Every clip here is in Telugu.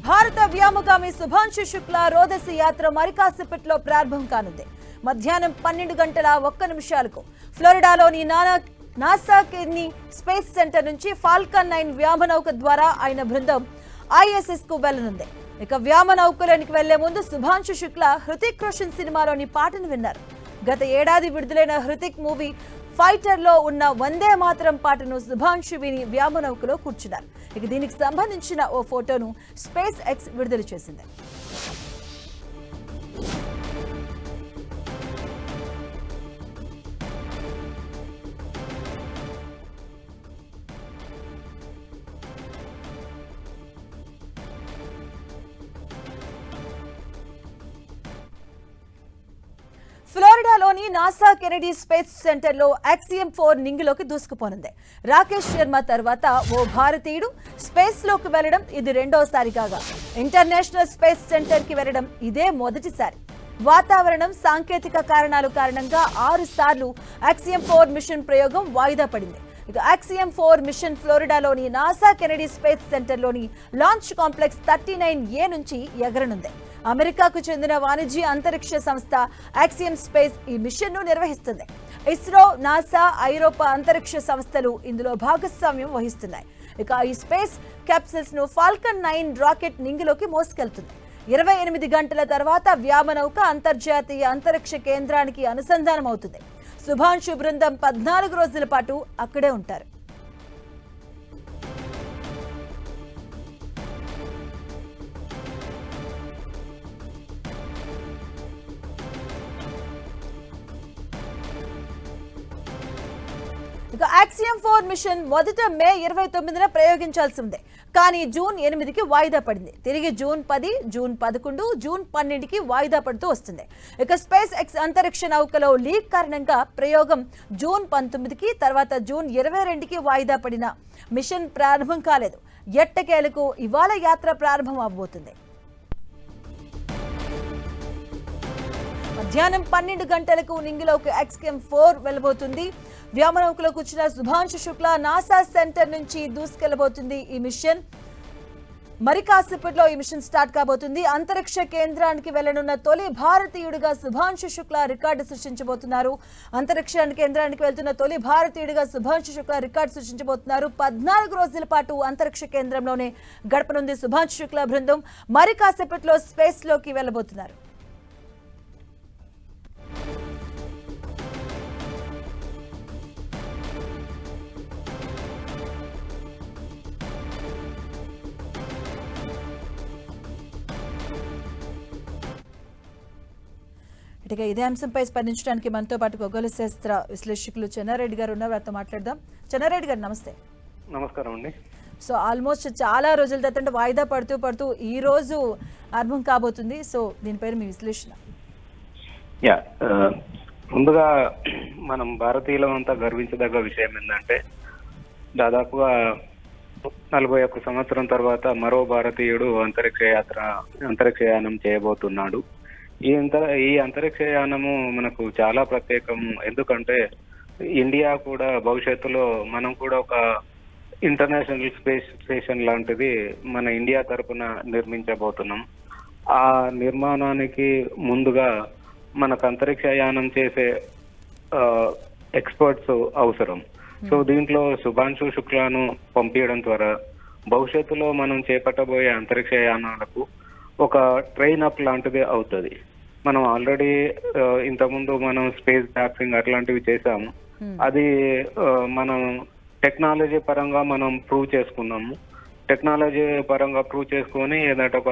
భారత వ్యోమగామి శుభాంశు శుక్లా రోదసి యాత్ర మరికాసేపట్లో ప్రారంభం కానుంది. మధ్యాహ్నం 12 గంటల 1 నిమిషాలకు ఫ్లోరిడాలోని నాసా కెన్నీ స్పేస్ సెంటర్ నుంచి ఫాల్కన్ 9 వ్యోమనౌక ద్వారా ఆయన బృందం ISS కు వెళ్లనుంది. ఇక వ్యోమనౌకలోనికి వెళ్లే ముందు శుభాంశు శుక్లా హృతిక్ రోషన్ సినిమాలోని పాటను విన్నారు. గత ఏడాది విడుదలైన హృతిక్ మూవీ ఫైటర్ లో ఉన్న వందే మాతరం పాటను శుభాంశు విని వ్యోమనౌకలో కూర్చున్నారు. ఇక దీనికి సంబంధించిన ఓ ఫోటోను స్పేస్ ఎక్స్ విడుదల చేసింది. ఫ్లోరిడాలోని నాసా కెనడీ స్పేస్ సెంటర్ లో Axiom 4 నింగిలోకి దూసుకుపోనుంది. రాకేష్ శర్మ తర్వాత ఓ భారతీయుడు స్పేస్ లోకి వెళ్లడం ఇది రెండోసారి కాగా ఇంటర్నేషనల్ స్పేస్ సెంటర్ కి వెళ్లడం ఇదే మొదటిసారి. వాతావరణం సాంకేతిక కారణాల కారణంగా 6 సార్లు Axiom 4 మిషన్ ప్రయోగం వాయిదా పడింది. ఇక Axiom 4 మిషన్ ఫ్లోరిడాలోని నాసా కెనడీ స్పేస్ సెంటర్ లోని లాంచ్ కాంప్లెక్స్ 39A నుంచి ఎగరనుంది. అమెరికాకు చెందిన వాణిజ్య అంతరిక్ష సంస్థ Axiom స్పేస్ ఈ మిషన్ ను నిర్వహిస్తుంది. ఇస్రో, నాసా, ఐరోపా అంతరిక్ష సంస్థలు ఇందులో భాగస్వామ్యం వహిస్తున్నాయి. ఇక ఈ స్పేస్ క్యాప్సూల్స్ ను ఫాల్కన్ 9 రాకెట్ నింగిలోకి మోసుకెళ్తుంది. 28 గంటల తర్వాత వ్యోమనౌక అంతర్జాతీయ అంతరిక్ష కేంద్రానికి అనుసంధానం అవుతుంది. శుభాంశు బృందం 14 రోజుల పాటు అక్కడే ఉంటారు. ఇక Axiom 4 మిషన్ మొదట మే 29న ప్రయోగించాల్సి ఉంది. కానీ జూన్ 8కి వాయిదా పడింది. తిరిగి జూన్ 10, జూన్ 11, జూన్ 12కి వాయిదా పడుతూ వస్తుంది. ఇక స్పేస్ ఎక్స్ అంతరిక్ష నౌకలో లీక్ కారణంగా ప్రయోగం జూన్ 19కి తర్వాత జూన్ 22కి వాయిదా పడిన మిషన్ ప్రారంభం కాలేదు. ఎట్టకేలకు ఇవాళ యాత్ర ప్రారంభం అవబోతుంది. మధ్యాహ్నం 12 గంటలకు నింగిలోకి Axiom 4 వెళ్లబోతుంది. వ్యోమనౌకలో కూర్చున్న శుభాంశు శుక్లా నాసా సెంటర్ నుంచి దూసుకెళ్లబోతుంది. ఈ మిషన్ మరి కాసేపట్లో ఈ మిషన్ స్టార్ట్ కాబోతుంది. అంతరిక్ష కేంద్రానికి వెళ్లనున్న తొలి భారతీయుడిగా శుభాంశు శుక్లా రికార్డు సృష్టించబోతున్నారు. అంతరిక్ష కేంద్రానికి వెళ్తున్న తొలి భారతీయుడిగా శుభాంశు శుక్లా రికార్డు సృష్టించబోతున్నారు. 14 రోజుల పాటు అంతరిక్ష కేంద్రంలోనే గడపనుంది శుభాంశు శుక్లా బృందం. మరి కాసేపట్లో స్పేస్ లోకి వెళ్లబోతున్నారు. ఇక ఇదే అంశంపై స్పందించడానికి మనతో పాటు ఖగోళ శాస్త్ర విశ్లేషకులు చెన్నారెడ్డి గారు ఉన్నారు. వారితో మాట్లాడదాం. చెన్నారెడ్డి గారు నమస్తే. నమస్కారం అండి. సో ఆల్మోస్ట్ చాలా రోజుల తర్వాత వాయిదా పడుతూ ఈ రోజు ఆరంభం కాబోతుంది. సో దీనిపై మీ విశ్లేషణ. ముందుగా మనం భారతీయులమంతా గర్వించదగ్గ విషయం ఏంటంటే దాదాపుగా 41 సంవత్సరం తర్వాత మరో భారతీయుడు అంతరిక్షయానం చేయబోతున్నాడు. ఈ అంతరిక్షయానము మనకు చాలా ప్రత్యేకం. ఎందుకంటే ఇండియా కూడా భవిష్యత్తులో మనం కూడా ఒక ఇంటర్నేషనల్ స్పేస్ స్టేషన్ లాంటిది మన ఇండియా తరపున నిర్మించబోతున్నాం. ఆ నిర్మాణానికి ముందుగా మనకు అంతరిక్షయానం చేసే ఎక్స్పర్ట్స్ అవసరం. సో దీంట్లో శుభాంశు శుక్లాను పంపించడం ద్వారా భవిష్యత్తులో మనం చేపట్టబోయే అంతరిక్షయానాలకు ఒక ట్రైన్ అప్ లాంటిది అవుతుంది. మనం ఆల్రెడీ ఇంతకుముందు మనం స్పేస్ డాక్సింగ్ అట్లాంటివి చేసాము. అది మనం టెక్నాలజీ పరంగా మనం ప్రూవ్ చేసుకున్నాము. టెక్నాలజీ పరంగా ప్రూవ్ చేసుకొని ఏదంటే ఒక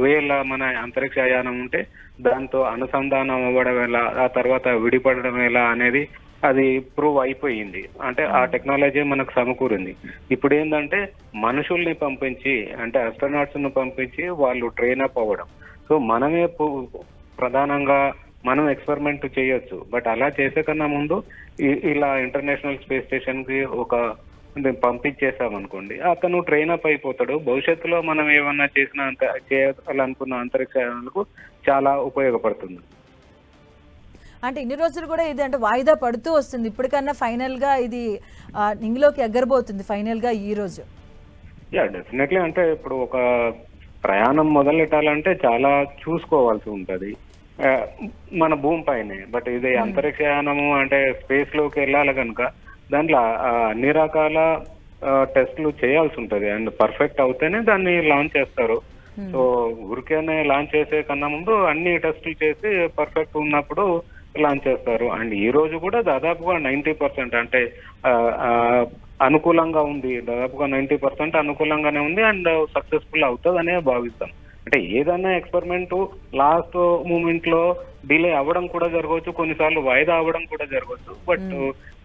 వేళ మన అంతరిక్షయానం ఉంటే దాంతో అనుసంధానం అవ్వడం ఎలా, ఆ తర్వాత విడిపడడం ఎలా అనేది అది ప్రూవ్ అయిపోయింది. అంటే ఆ టెక్నాలజీ మనకు సమకూరింది. ఇప్పుడు ఏంటంటే మనుషుల్ని పంపించి అంటే ఆస్ట్రోనాట్స్ ను పంపించి వాళ్ళు ట్రైన్ అప్ అవ్వడం. సో మనమే ప్రధానంగా మనం ఎక్స్పెరిమెంట్ చేయొచ్చు. బట్ అలా చేసే కన్నా ముందు ఇలా ఇంటర్నేషనల్ స్పేస్ స్టేషన్ కి ఒక పంపించేసామనుకోండి, అతను ట్రైన్ అప్ అయిపోతాడు. భవిష్యత్తులో మనం ఏమన్నా చేయాలనుకున్న అంతరిక్షయానాలకు చాలా ఉపయోగపడుతుంది. అంటే ఇన్ని రోజులు కూడా ఇది అంటే వాయిదా పడుతూ వస్తుంది. ఇప్పటికన్నా ఫైనల్ గా ఇది నింగిలోకి ఎగరబోతుంది ఫైనల్ గా ఈ రోజు. డెఫినెట్లీ. అంటే ఇప్పుడు ఒక ప్రయాణం యానం మొదలెట్టాలంటే చాలా చూసుకోవాల్సి ఉంటది మన భూమి పైనే. బట్ ఇది అంతరిక్ష యానము అంటే స్పేస్ లోకి వెళ్ళాలి కనుక దాంట్లో అన్ని రకాల టెస్ట్లు చేయాల్సి ఉంటది. అండ్ పర్ఫెక్ట్ అవుతేనే దాన్ని లాంచ్ చేస్తారు. సో ఊరికేనే లాంచ్ చేసే కన్నా ముందు అన్ని టెస్టులు చేసి పర్ఫెక్ట్ ఉన్నప్పుడు లాంచ్ చేస్తారు. అండ్ ఈ రోజు కూడా దాదాపుగా 90% అంటే అనుకూలంగా ఉంది. దాదాపుగా 90% అనుకూలంగానే ఉంది అండ్ సక్సెస్ఫుల్ అవుతుందనే భావిస్తాం. అంటే ఏదైనా ఎక్స్పెరిమెంట్ లాస్ట్ మూమెంట్ లో డిలే అవ్వడం కూడా జరగవచ్చు, కొన్నిసార్లు వాయిదా అవ్వడం కూడా జరగవచ్చు. బట్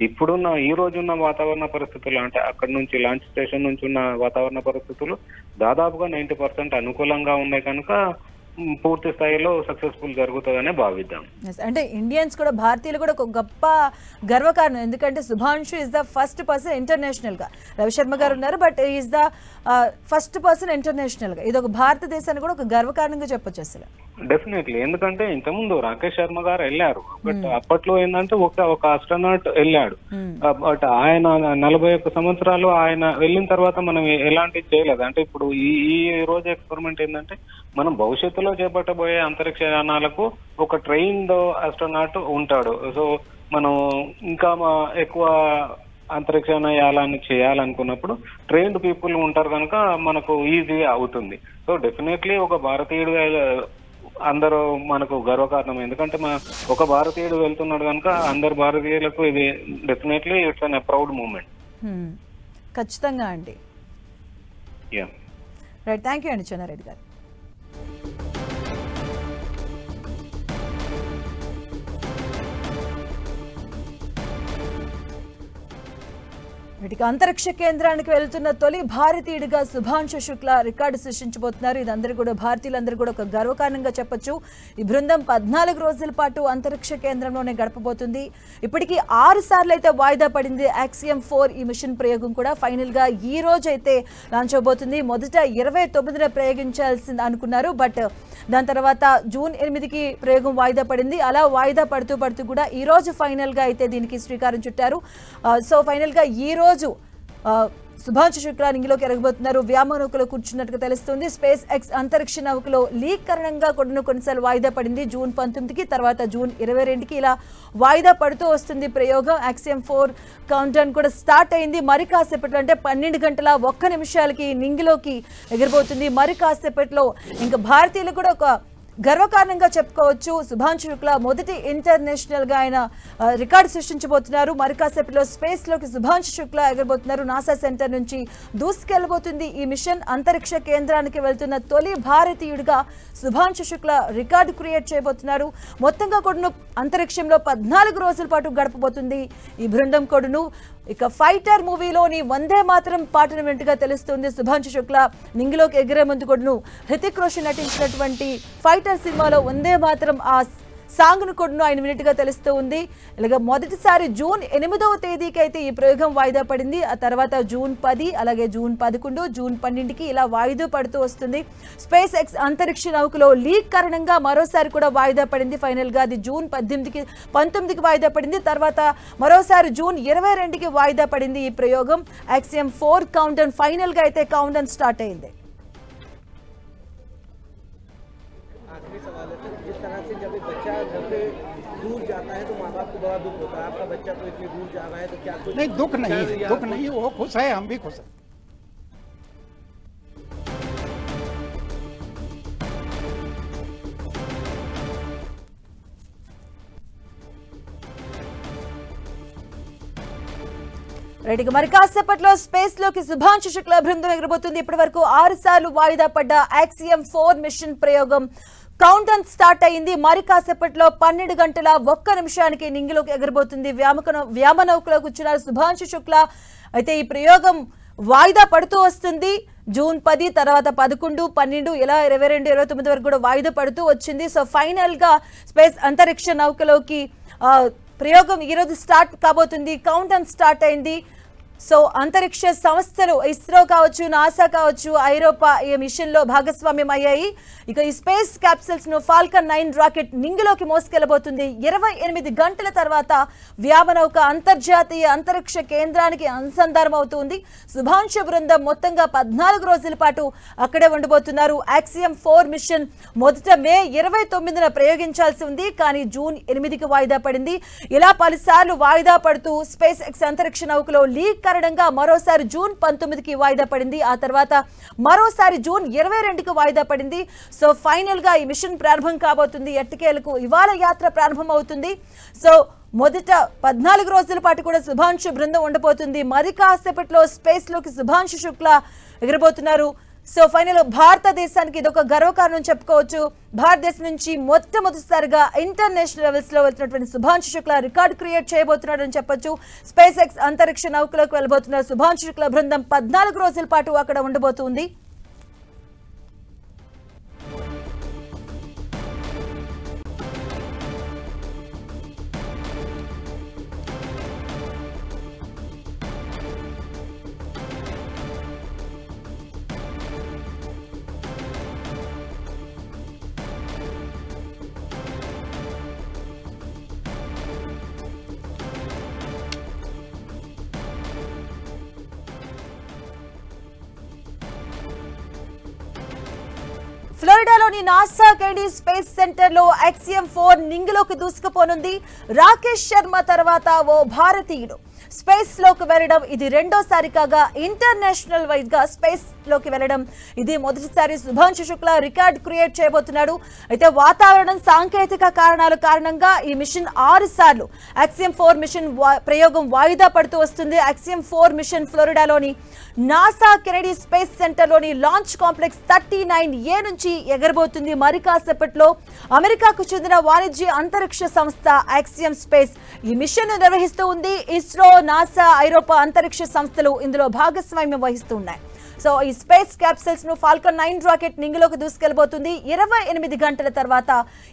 ఇప్పుడున్న ఈ రోజున్న వాతావరణ పరిస్థితులు అంటే అక్కడ నుంచి లాంచ్ స్టేషన్ నుంచి ఉన్న వాతావరణ పరిస్థితులు దాదాపుగా 90% అనుకూలంగా ఉన్నాయి కనుక పూర్తి స్థాయిలో సక్సెస్ఫుల్ జరుగుతుందనే భావిద్దాం. అంటే ఇండియన్స్ కూడా భారతీయులు కూడా ఒక గొప్ప గర్వకారణం. ఎందుకంటే Shubhanshu is the first person international గా, రవిశర్మ గారు ఉన్నారు but is the first person international గా. ఇది ఒక భారతదేశానికి కూడా ఒక గర్వకారణంగా చెప్పొచ్చు అసలు. డెఫినెట్లీ, ఎందుకంటే ఇంతకుముందు రాకేష్ శర్మ గారు వెళ్ళారు. బట్ అప్పట్లో ఏంటంటే ఒక ఆస్ట్రోనాట్ వెళ్ళాడు. బట్ ఆయన 41 సంవత్సరాలు ఆయన వెళ్ళిన తర్వాత మనం ఎలాంటివి చేయలేదు. అంటే ఇప్పుడు ఈ రోజు ఎక్స్పెరిమెంట్ ఏంటంటే మనం భవిష్యత్తులో చేపట్టబోయే అంతరిక్ష యానాలకు ఒక ట్రైన్డ్ ఆస్ట్రోనాట్ ఉంటాడు. సో మనం ఇంకా ఎక్కువ అంతరిక్ష యానాన్ని చేయాలనుకున్నప్పుడు ట్రైన్డ్ పీపుల్ ఉంటారు కనుక మనకు ఈజీ అవుతుంది. సో డెఫినెట్లీ ఒక భారతీయుడు అందరూ మనకు గర్వకారణం. ఎందుకంటే ఒక భారతీయుడు వెళ్తున్నాడు కనుక అందరు భారతీయులకు ఇది definitely it's an proud moment. ఖచ్చితంగా అండి. రైట్, థ్యాంక్ యూ అండి చెన్నారెడ్డి గారు. వీటికి అంతరిక్ష కేంద్రానికి వెళ్తున్న తొలి భారతీయుడిగా శుభాంశు శుక్లా రికార్డు సృష్టించబోతున్నారు. ఇది అందరూ కూడా భారతీయులందరూ కూడా ఒక గర్వకారణంగా చెప్పొచ్చు. ఈ బృందం 14 రోజుల పాటు అంతరిక్ష కేంద్రంలోనే గడపబోతుంది. ఇప్పటికీ 6 సార్లు అయితే వాయిదా పడింది యాక్సియం 4 ఈ మిషన్ ప్రయోగం కూడా. ఫైనల్ గా ఈ రోజు అయితే లాంచ్ అవబోతుంది. మొదట 29న ప్రయోగించాల్సింది అనుకున్నారు, బట్ దాని తర్వాత జూన్ 8కి ప్రయోగం వాయిదా పడింది. అలా వాయిదా పడుతూ కూడా ఈ రోజు ఫైనల్ గా అయితే దీనికి శ్రీకారం చుట్టారు. సో ఫైనల్ గా ఈ రోజు శుభాంశు శుక్లా నింగిలోకి ఎరగబోతున్నారు. వ్యామనౌకలో కూర్చున్నట్టుగా తెలుస్తుంది. స్పేస్ ఎక్స్ అంతరిక్ష నౌకలో లీక్ కారణంగా కొన్నిసార్లు వాయిదా పడింది జూన్ 19కి, తర్వాత జూన్ 22కి ఇలా వాయిదా పడుతూ వస్తుంది ప్రయోగం. యాక్సియం 4 కౌంట్ డౌన్ కూడా స్టార్ట్ అయింది. మరి కాసేపట్లో అంటే 12 గంటల 1 నిమిషాలకి నింగిలోకి ఎగిరిపోతుంది. మరి కాసేపట్లో ఇంకా భారతీయులు కూడా ఒక గర్వకారణంగా చెప్పుకోవచ్చు. శుభాంశు శుక్లా మొదటి ఇంటర్నేషనల్ గా ఆయన రికార్డు సృష్టించబోతున్నారు. మరి కాసేపులో స్పేస్ లోకి శుభాంశు శుక్లా ఎగరబోతున్నారు. నాసా సెంటర్ నుంచి దూసుకెళ్లబోతుంది ఈ మిషన్. అంతరిక్ష కేంద్రానికి వెళ్తున్న తొలి భారతీయుడిగా శుభాంశు శుక్లా రికార్డు క్రియేట్ చేయబోతున్నారు. మొత్తంగా కూడా అంతరిక్షంలో 14 రోజుల పాటు గడపబోతుంది ఈ బృందం కొడును. ఇక ఫైటర్ మూవీలోని వందే మాత్రం పాటను వింటుగా తెలుస్తుంది. శుభాంశు శుక్లా నింగిలోకి ఎగిరే ముందు కూడాను హృతిక్ రోషన్ నటించినటువంటి ఫైటర్ సినిమాలో వందే మాత్రం ఆ సాంగ్ ను కూడా ఆయన విన్నట్టుగా తెలుస్తూ ఉంది. ఇలాగ మొదటిసారి జూన్ 8వ తేదీకి అయితే ఈ ప్రయోగం వాయిదా పడింది. ఆ తర్వాత జూన్ 10, అలాగే జూన్ 11, జూన్ 12కి ఇలా వాయిదా పడుతూ వస్తుంది. స్పేస్ ఎక్స్ అంతరిక్ష నౌకలో లీక్ కారణంగా మరోసారి కూడా వాయిదా పడింది. ఫైనల్ గా అది జూన్ 19కి వాయిదా పడింది. తర్వాత మరోసారి జూన్ 22కి వాయిదా పడింది ఈ ప్రయోగం. యాక్సియం 4 కౌంట్ డౌన్ ఫైనల్ గా అయితే కౌంట్ డౌన్ స్టార్ట్ అయింది. जिस तरह से जब एक बच्चा घर से दूर जाता है तो माँ बाप को बड़ा दुख होता है। आपका बच्चा तो इतनी दूर जा रहा है तो क्या कुछ नहीं, दुख नहीं, वो खुश है, हम भी खुश हैं। రైట్, మరి కాసేపట్లో స్పేస్ లోకి శుభాంశు శుక్లా బృందం ఎగరబోతుంది. ఇప్పటి వరకు 6 సార్లు వాయిదా పడ్డ యాక్సియం 4 మిషన్ ప్రయోగం కౌంట్ డౌన్ స్టార్ట్ అయింది. మరి కాసేపట్లో 12 గంటల 1 నిమిషానికి నింగిలోకి ఎగరబోతుంది. వ్యామనౌకలో కూర్చున్నారు శుభాంశు శుక్లా. అయితే ఈ ప్రయోగం వాయిదా పడుతూ వస్తుంది. జూన్ 10, తర్వాత 11, 12 ఇలా 22, 29 వరకు కూడా వాయిదా పడుతూ వచ్చింది. సో ఫైనల్ గా స్పేస్ అంతరిక్ష నౌకలోకి ప్రయోగం ఈరోజు స్టార్ట్ కాబోతుంది. కౌంట్ డౌన్ స్టార్ట్ అయింది. సో అంతరిక్ష సంస్థలు ఇస్రో కావచ్చు, నాసా కావచ్చు, ఐరోపా ఈ మిషన్ లో భాగస్వామ్యం అయ్యాయి. ఇక ఈ స్పేస్ క్యాప్సూల్స్ ను ఫాల్కన్ 9 రాకెట్ నింగిలోకి మోసుకెళ్లబోతుంది. 28 గంటల తర్వాత వ్యామనౌక అంతర్జాతీయ అంతరిక్ష కేంద్రానికి అనుసంధానం అవుతుంది. శుభాంశు బృందం మొత్తంగా 14 రోజుల పాటు అక్కడే ఉండబోతున్నారు. యాక్సియం 4 మిషన్ మొదట మే 29న ప్రయోగించాల్సి ఉంది, కానీ జూన్ 8కి వాయిదా పడింది. ఇలా పలుసార్లు వాయిదా పడుతూ స్పేస్ ఎక్స్ అంతరిక్ష నౌకలో లీక్ కారణంగా మరోసారి జూన్ 19కి వాయిదా పడింది. ఆ తర్వాత మరోసారి జూన్ 22కి వాయిదా పడింది. సో ఫైనల్ గా ఈ మిషన్ ప్రారంభం కాబోతుంది. ఎట్టకేలకు ఇవాళ యాత్ర ప్రారంభం అవుతుంది. సో మొదట 14 రోజుల పాటు కూడా శుభాంశు బృందం ఉండబోతుంది. మరి కాసేపట్లో స్పేస్ లోకి శుభాంశు శుక్లా ఎగరబోతున్నారు. సో ఫైనల్ భారతదేశానికి ఇది ఒక గర్వకారణం చెప్పుకోవచ్చు. భారతదేశం నుంచి మొట్టమొదటిసారిగా ఇంటర్నేషనల్ లెవెల్స్ లో వెళ్తున్నటువంటి శుభాంశు శుక్లా రికార్డ్ క్రియేట్ చేయబోతున్నాడని చెప్పొచ్చు. స్పేస్ ఎక్స్ అంతరిక్ష నౌకలకు వెళ్ళబోతున్నారు శుభాంశు శుక్లా బృందం. 14 రోజుల పాటు అక్కడ ఉండబోతుంది. ఫ్లోరిడాలోని నాసా కెనడీ స్పేస్ సెంటర్ లో యాక్సియం 4 నింగిలోకి దూసుకుపోనుంది. రాకేష్ శర్మ తర్వాత ఓ భారతీయుడు స్పేస్ లోకి వెళ్లడం ఇది రెండోసారి కాగా, ఇంటర్నేషనల్ వైడ్ గా స్పేస్ లోకి వెళ్లడం ఇది మొదటిసారి. శుభాంశు శుక్లా రికార్డ్ క్రియేట్ చేయబోతున్నాడు. అయితే వాతావరణం, సాంకేతిక కారణాల కారణంగా ఈ మిషన్ 6 సార్లు యాక్సియం 4 మిషన్ ప్రయోగం వాయిదా పడుతూ వస్తుంది. యాక్సియం 4 మిషన్ ఫ్లోరిడాలోని నాసా కెనడీ స్పేస్ సెంటర్ లోని లాంచ్ కాంప్లెక్స్ 39A నుంచి ఎగరబోతుంది. మరి కాసేపట్లో అమెరికాకు చెందిన వాణిజ్య అంతరిక్ష సంస్థ యాక్సియం స్పేస్ ఈ మిషన్ నిర్వహిస్తూ ఉంది. ఇస్రో, నాసా, ఐరోపా అంతరిక్ష సంస్థలు ఇందులో భాగస్వామ్యం వహిస్తున్నాయి. సో ఈ స్పేస్ క్యాప్సూల్స్ ను ఫాల్కన్ 9 రాకెట్ నింగిలోకి దూసుకెళ్లబోతుంది. 28 గంటల తర్వాత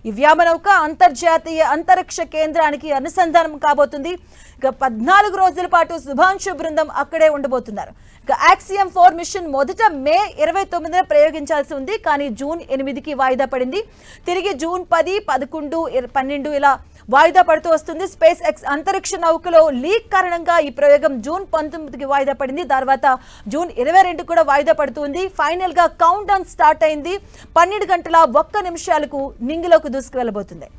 ఈ వ్యామనౌక అంతర్జాతీయ అంతరిక్ష కేంద్రానికి అనుసంధానం కాబోతుంది. ఇక 14 రోజుల పాటు శుభాంశు బృందం అక్కడే ఉండబోతున్నారు. ఇక యాక్సియం 4 మిషన్ మొదట మే 29న ప్రయోగించాల్సి ఉంది, కానీ జూన్ 8కి వాయిదా పడింది. తిరిగి జూన్ 10, 11, 12 ఇలా వాయిదా పడుతూ వస్తుంది. స్పేస్ ఎక్స్ అంతరిక్ష నౌకలో లీక్ కారణంగా ఈ ప్రయోగం జూన్ 19కి వాయిదా పడింది. తర్వాత జూన్ 22 కూడా వాయిదా పడుతుంది. ఫైనల్ గా కౌంట్ డౌన్ స్టార్ట్ అయింది. 12 గంటల 1 నిమిషాలకు నింగిలోకి దూసుకు వెళ్ళబోతుంది.